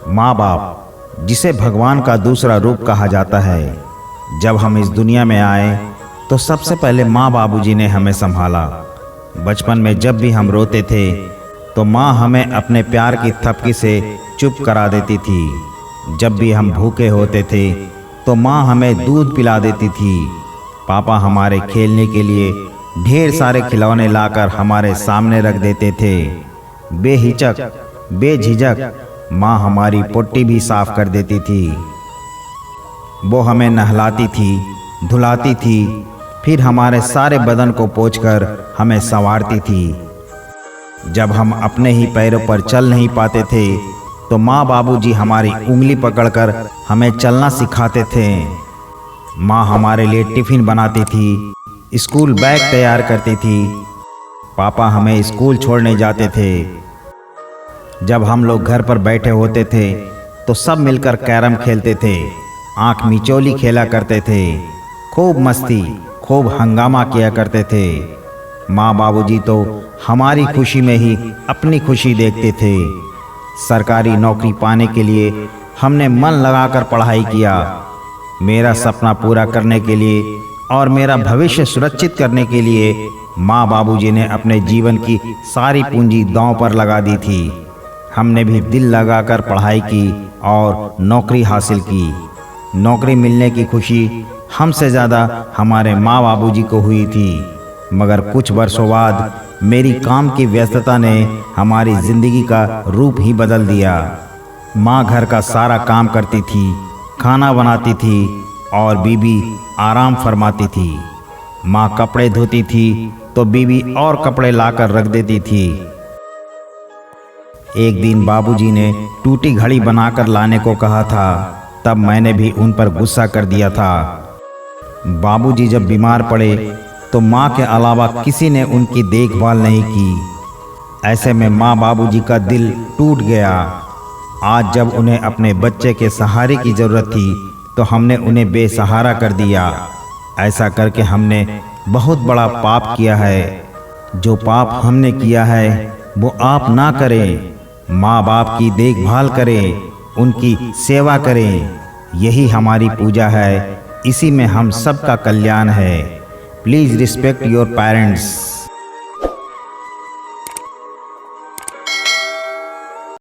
माँ बाप, जिसे भगवान का दूसरा रूप कहा जाता है। जब हम इस दुनिया में आए तो सबसे पहले माँ बाबूजी ने हमें संभाला। बचपन में जब भी हम रोते थे तो माँ हमें अपने प्यार की थपकी से चुप करा देती थी। जब भी हम भूखे होते थे तो माँ हमें दूध पिला देती थी। पापा हमारे खेलने के लिए ढेर सारे खिलौने लाकर हमारे सामने रख देते थे। बेझिझक माँ हमारी पोट्टी भी साफ कर देती थी। वो हमें नहलाती थी, धुलाती थी, फिर हमारे सारे बदन को पोंछकर हमें संवारती थी। जब हम अपने ही पैरों पर चल नहीं पाते थे तो माँ बाबूजी हमारी उंगली पकड़कर हमें चलना सिखाते थे। माँ हमारे लिए टिफ़िन बनाती थी, स्कूल बैग तैयार करती थी। पापा हमें स्कूल छोड़ने जाते थे। जब हम लोग घर पर बैठे होते थे तो सब मिलकर कैरम खेलते थे, आँख मिचौली खेला करते थे, खूब मस्ती, खूब हंगामा किया करते थे। माँ बाबूजी तो हमारी खुशी में ही अपनी खुशी देखते थे। सरकारी नौकरी पाने के लिए हमने मन लगाकर पढ़ाई किया। मेरा सपना पूरा करने के लिए और मेरा भविष्य सुरक्षित करने के लिए माँ बाबूजी ने अपने जीवन की सारी पूंजी दांव पर लगा दी थी। हमने भी दिल लगाकर पढ़ाई की और नौकरी हासिल की। नौकरी मिलने की खुशी हमसे ज़्यादा हमारे माँ बाबूजी को हुई थी। मगर कुछ वर्षों बाद मेरी काम की व्यस्तता ने हमारी ज़िंदगी का रूप ही बदल दिया। माँ घर का सारा काम करती थी, खाना बनाती थी और बीबी आराम फरमाती थी। माँ कपड़े धोती थी तो बीबी और कपड़े लाकर रख देती थी। एक दिन बाबूजी ने टूटी घड़ी बनाकर लाने को कहा था, तब मैंने भी उन पर गुस्सा कर दिया था। बाबूजी जब बीमार पड़े तो माँ के अलावा किसी ने उनकी देखभाल नहीं की। ऐसे में माँ बाबूजी का दिल टूट गया। आज जब उन्हें अपने बच्चे के सहारे की ज़रूरत थी तो हमने उन्हें बेसहारा कर दिया। ऐसा करके हमने बहुत बड़ा पाप किया है। जो पाप हमने किया है वो आप ना करें। माँ बाप की देखभाल करें, उनकी सेवा करें, यही हमारी पूजा है। इसी में हम सबका कल्याण है। Please respect your parents.